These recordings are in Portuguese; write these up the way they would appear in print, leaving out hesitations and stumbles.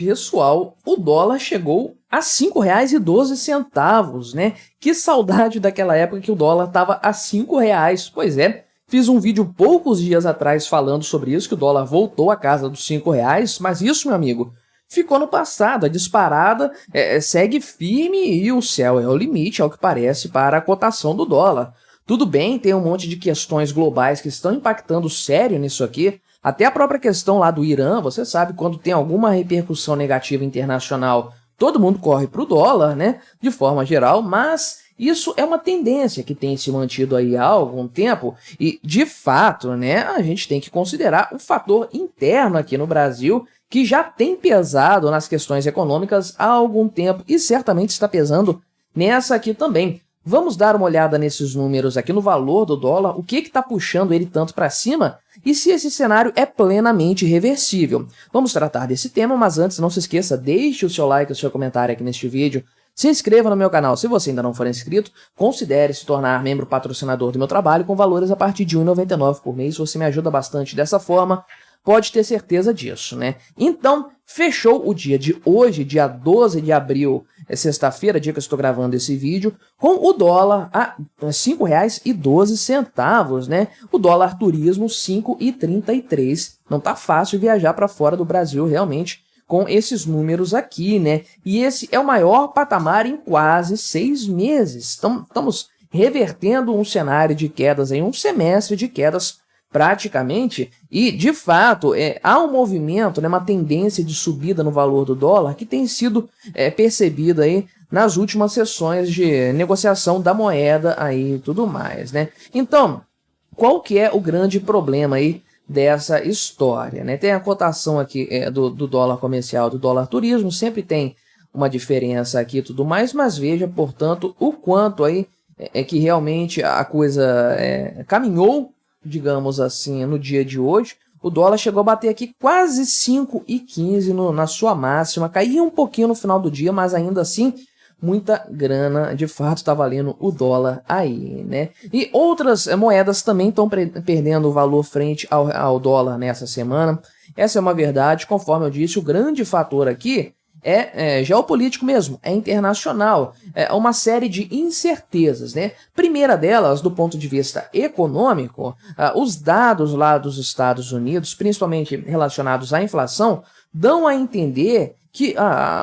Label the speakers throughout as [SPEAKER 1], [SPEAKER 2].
[SPEAKER 1] Pessoal, o dólar chegou a R$ 5,12, né? Que saudade daquela época que o dólar estava a R$ 5. Pois é, fiz um vídeo poucos dias atrás falando sobre isso, que o dólar voltou à casa dos R$ 5, mas isso, meu amigo, ficou no passado. A disparada segue firme e o céu é o limite, ao que parece, para a cotação do dólar. Tudo bem, tem um monte de questões globais que estão impactando sério nisso aqui. Até a própria questão lá do Irã, você sabe, quando tem alguma repercussão negativa internacional, todo mundo corre para o dólar, né? De forma geral, mas isso é uma tendência que tem se mantido aí há algum tempo e, de fato, né, a gente tem que considerar o fator interno aqui no Brasil, que já tem pesado nas questões econômicas há algum tempo e certamente está pesando nessa aqui também. Vamos dar uma olhada nesses números aqui no valor do dólar, o que está puxando ele tanto para cima e se esse cenário é plenamente reversível. Vamos tratar desse tema, mas antes não se esqueça, deixe o seu like e o seu comentário aqui neste vídeo, se inscreva no meu canal se você ainda não for inscrito, considere se tornar membro patrocinador do meu trabalho com valores a partir de R$ 1,99 por mês, você me ajuda bastante dessa forma. Pode ter certeza disso, né? Então, fechou o dia de hoje, dia 12 de abril, sexta-feira, dia que eu estou gravando esse vídeo, com o dólar a R$ 5,12, né? O dólar turismo 5,33. Não tá fácil viajar para fora do Brasil, realmente, com esses números aqui, né? E esse é o maior patamar em quase 6 meses. Estamos revertendo um cenário de quedas em um semestre de quedas praticamente, e de fato há um movimento, né, uma tendência de subida no valor do dólar que tem sido percebida aí nas últimas sessões de negociação da moeda aí e tudo mais, né? Então, qual que é o grande problema aí dessa história, né? Tem a cotação aqui do dólar comercial, do dólar turismo, sempre tem uma diferença aqui e tudo mais, mas veja, portanto, o quanto aí que realmente a coisa caminhou, digamos assim, no dia de hoje. O dólar chegou a bater aqui quase 5,15 na sua máxima, caía um pouquinho no final do dia, mas ainda assim, muita grana, de fato, está valendo o dólar aí, né? E outras moedas também estão perdendo valor frente ao dólar nessa semana. Essa é uma verdade, conforme eu disse, o grande fator aqui é geopolítico mesmo, é internacional, é uma série de incertezas, né? Primeira delas, do ponto de vista econômico, os dados lá dos Estados Unidos, principalmente relacionados à inflação, dão a entender que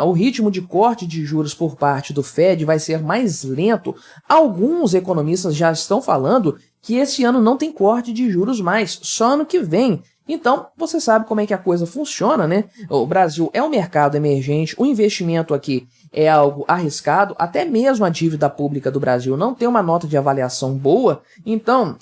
[SPEAKER 1] o ritmo de corte de juros por parte do Fed vai ser mais lento. Alguns economistas já estão falando que esse ano não tem corte de juros mais, só ano que vem. Então, você sabe como é que a coisa funciona, né? O Brasil é um mercado emergente, o investimento aqui é algo arriscado, até mesmo a dívida pública do Brasil não tem uma nota de avaliação boa, então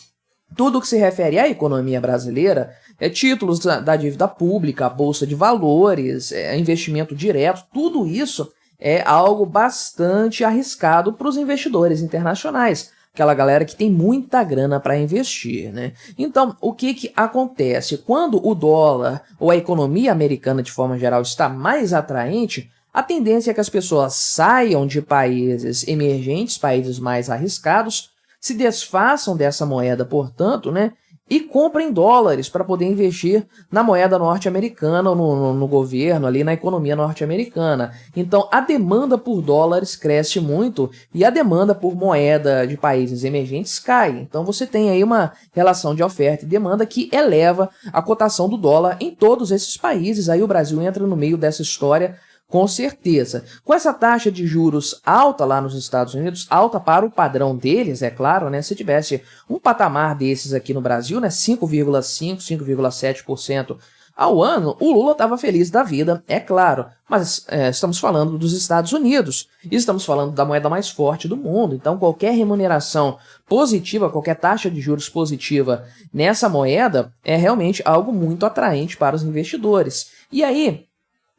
[SPEAKER 1] tudo que se refere à economia brasileira, títulos da dívida pública, a bolsa de valores, investimento direto, tudo isso é algo bastante arriscado para os investidores internacionais. Aquela galera que tem muita grana para investir, né? Então, o que acontece? Quando o dólar ou a economia americana, de forma geral, está mais atraente, a tendência é que as pessoas saiam de países emergentes, países mais arriscados, se desfaçam dessa moeda, portanto, né? E comprem dólares para poder investir na moeda norte-americana, no governo, ali na economia norte-americana. Então, a demanda por dólares cresce muito e a demanda por moeda de países emergentes cai. Então, você tem aí uma relação de oferta e demanda que eleva a cotação do dólar em todos esses países. Aí o Brasil entra no meio dessa história, com certeza. Com essa taxa de juros alta lá nos Estados Unidos, alta para o padrão deles, é claro, né? Se tivesse um patamar desses aqui no Brasil, né? 5,5%, 5,7% ao ano, o Lula estava feliz da vida, é claro. Mas estamos falando dos Estados Unidos, e estamos falando da moeda mais forte do mundo. Então, qualquer remuneração positiva, qualquer taxa de juros positiva nessa moeda é realmente algo muito atraente para os investidores. E aí,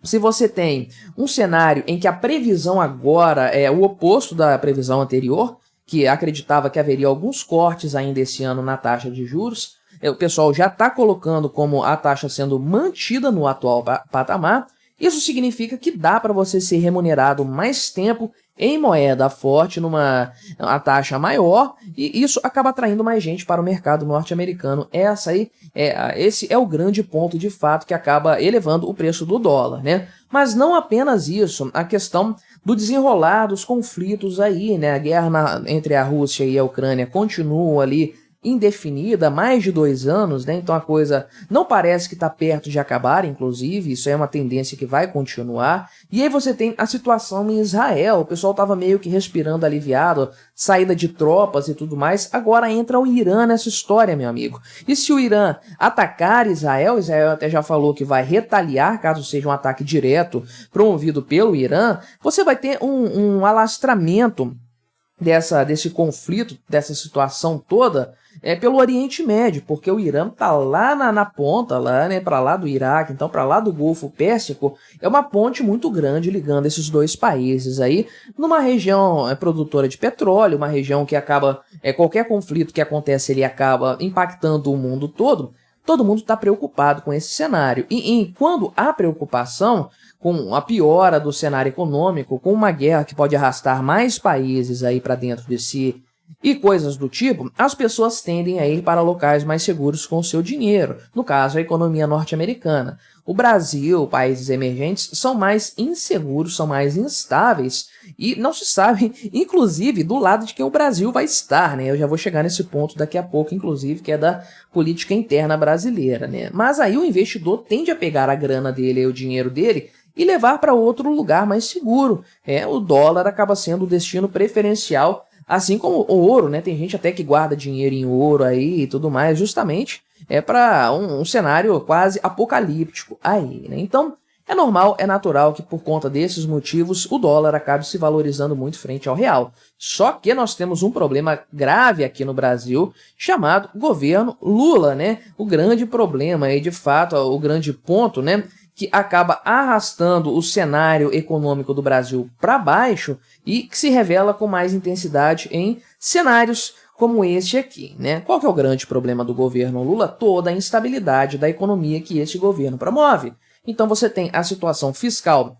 [SPEAKER 1] se você tem um cenário em que a previsão agora é o oposto da previsão anterior, que acreditava que haveria alguns cortes ainda esse ano na taxa de juros, o pessoal já está colocando como a taxa sendo mantida no atual patamar, Isso significa que dá para você ser remunerado mais tempo em moeda forte, numa taxa maior, e isso acaba atraindo mais gente para o mercado norte-americano. Esse é o grande ponto de fato que acaba elevando o preço do dólar, né? Mas não apenas isso, a questão do desenrolar dos conflitos aí, né? A guerra entre a Rússia e a Ucrânia continua ali indefinida há mais de 2 anos, né? Então a coisa não parece que está perto de acabar, inclusive, isso é uma tendência que vai continuar. E aí você tem a situação em Israel, o pessoal estava meio que respirando aliviado, saída de tropas e tudo mais, agora entra o Irã nessa história, meu amigo. E se o Irã atacar Israel, Israel até já falou que vai retaliar caso seja um ataque direto promovido pelo Irã, você vai ter um alastramento desse conflito, dessa situação toda, pelo Oriente Médio, porque o Irã tá lá na ponta, lá, né, para lá do Iraque, então para lá do Golfo Pérsico, é uma ponte muito grande ligando esses dois países aí, numa região produtora de petróleo, uma região que acaba, qualquer conflito que acontece ele acaba impactando o mundo todo. Todo mundo está preocupado com esse cenário. E quando há preocupação com a piora do cenário econômico, com uma guerra que pode arrastar mais países aí para dentro de si e coisas do tipo, as pessoas tendem a ir para locais mais seguros com o seu dinheiro, no caso a economia norte-americana. O Brasil, países emergentes, são mais inseguros, são mais instáveis e não se sabe, inclusive, do lado de quem o Brasil vai estar, né? Eu já vou chegar nesse ponto daqui a pouco, inclusive, que é da política interna brasileira, né? Mas aí o investidor tende a pegar a grana dele, o dinheiro dele, e levar para outro lugar mais seguro. O dólar acaba sendo o destino preferencial, assim como o ouro, né? Tem gente até que guarda dinheiro em ouro aí e tudo mais, justamente para um cenário quase apocalíptico aí, né? Então, é normal, é natural que por conta desses motivos o dólar acabe se valorizando muito frente ao real. Só que nós temos um problema grave aqui no Brasil chamado governo Lula, né? O grande problema aí, de fato, o grande ponto, né, que acaba arrastando o cenário econômico do Brasil para baixo e que se revela com mais intensidade em cenários como este aqui, né? Qual que é o grande problema do governo Lula? Toda a instabilidade da economia que este governo promove. Então você tem a situação fiscal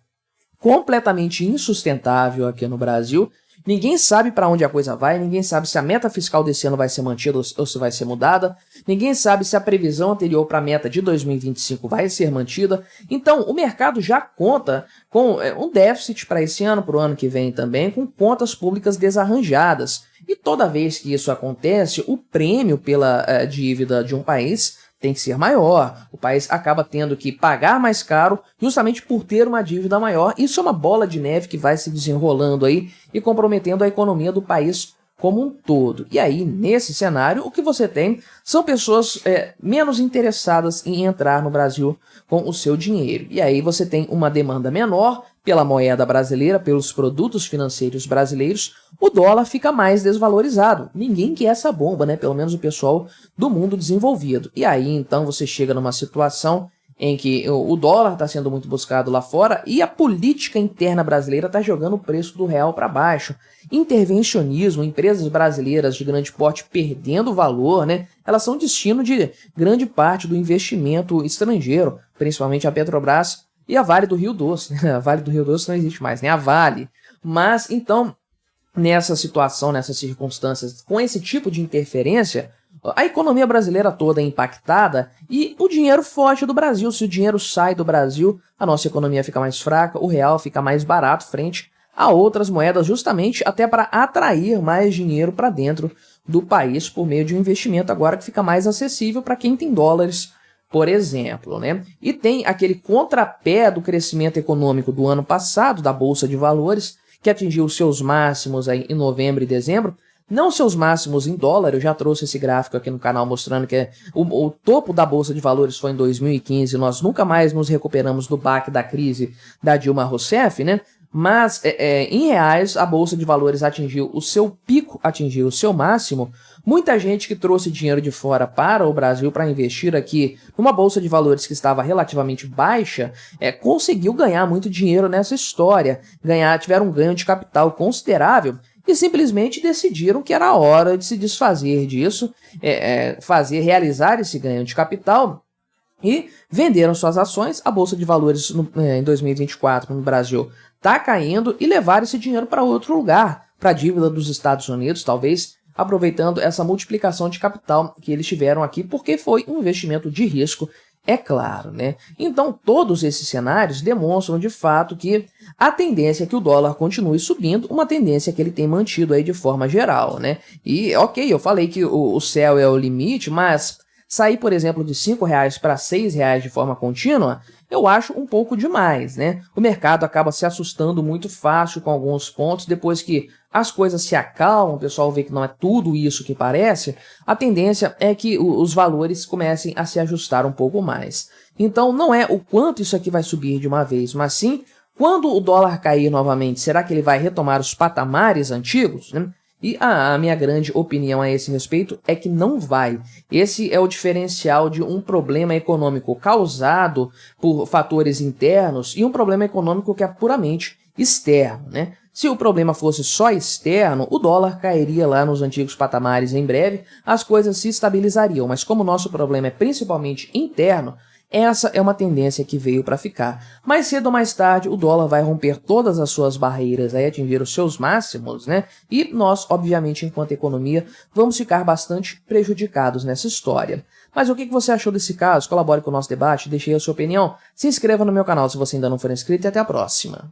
[SPEAKER 1] completamente insustentável aqui no Brasil. Ninguém sabe para onde a coisa vai, ninguém sabe se a meta fiscal desse ano vai ser mantida ou se vai ser mudada, ninguém sabe se a previsão anterior para a meta de 2025 vai ser mantida. Então, o mercado já conta com um déficit para esse ano, para o ano que vem também, com contas públicas desarranjadas. E toda vez que isso acontece, o prêmio pela dívida de um país tem que ser maior, o país acaba tendo que pagar mais caro justamente por ter uma dívida maior. Isso é uma bola de neve que vai se desenrolando aí e comprometendo a economia do país como um todo. E aí, nesse cenário, o que você tem são pessoas menos interessadas em entrar no Brasil com o seu dinheiro. E aí você tem uma demanda menor pela moeda brasileira, pelos produtos financeiros brasileiros, o dólar fica mais desvalorizado. Ninguém quer essa bomba, né? Pelo menos o pessoal do mundo desenvolvido. E aí, então, você chega numa situação em que o dólar está sendo muito buscado lá fora e a política interna brasileira está jogando o preço do real para baixo. Intervencionismo, empresas brasileiras de grande porte perdendo valor, né? Elas são destino de grande parte do investimento estrangeiro, principalmente a Petrobras e a Vale do Rio Doce. A Vale do Rio Doce não existe mais, né? A Vale. Mas, então, nessa situação, nessas circunstâncias, com esse tipo de interferência, a economia brasileira toda é impactada e o dinheiro foge do Brasil. Se o dinheiro sai do Brasil, a nossa economia fica mais fraca, o real fica mais barato frente a outras moedas, justamente até para atrair mais dinheiro para dentro do país por meio de um investimento agora que fica mais acessível para quem tem dólares, por exemplo, né? E tem aquele contrapé do crescimento econômico do ano passado, da Bolsa de Valores, que atingiu seus máximos aí em novembro e dezembro. Não seus máximos em dólar, eu já trouxe esse gráfico aqui no canal mostrando que o topo da Bolsa de Valores foi em 2015, nós nunca mais nos recuperamos do baque da crise da Dilma Rousseff, né? Mas em reais a Bolsa de Valores atingiu o seu pico, atingiu o seu máximo. Muita gente que trouxe dinheiro de fora para o Brasil para investir aqui numa Bolsa de Valores que estava relativamente baixa, conseguiu ganhar muito dinheiro nessa história, tiveram um ganho de capital considerável, e simplesmente decidiram que era hora de se desfazer disso, realizar esse ganho de capital e venderam suas ações. A Bolsa de Valores em 2024 no Brasil está caindo e levaram esse dinheiro para outro lugar, para a dívida dos Estados Unidos, talvez aproveitando essa multiplicação de capital que eles tiveram aqui, porque foi um investimento de risco, é claro, né? Então, todos esses cenários demonstram de fato que a tendência é que o dólar continue subindo, uma tendência que ele tem mantido aí de forma geral, né? E, ok, eu falei que o céu é o limite, mas sair, por exemplo, de R$5 para R$6 de forma contínua, eu acho um pouco demais, né? O mercado acaba se assustando muito fácil com alguns pontos, depois que as coisas se acalmam, o pessoal vê que não é tudo isso que parece, a tendência é que os valores comecem a se ajustar um pouco mais. Então não é o quanto isso aqui vai subir de uma vez, mas sim quando o dólar cair novamente, será que ele vai retomar os patamares antigos, né? E a minha grande opinião a esse respeito é que não vai. Esse é o diferencial de um problema econômico causado por fatores internos e um problema econômico que é puramente externo, né? Se o problema fosse só externo, o dólar cairia lá nos antigos patamares em breve, as coisas se estabilizariam, mas como o nosso problema é principalmente interno, essa é uma tendência que veio para ficar. Mais cedo ou mais tarde, o dólar vai romper todas as suas barreiras, aí atingir os seus máximos, né? E nós, obviamente, enquanto economia, vamos ficar bastante prejudicados nessa história. Mas o que você achou desse caso? Colabore com o nosso debate, deixe aí a sua opinião, se inscreva no meu canal se você ainda não for inscrito e até a próxima.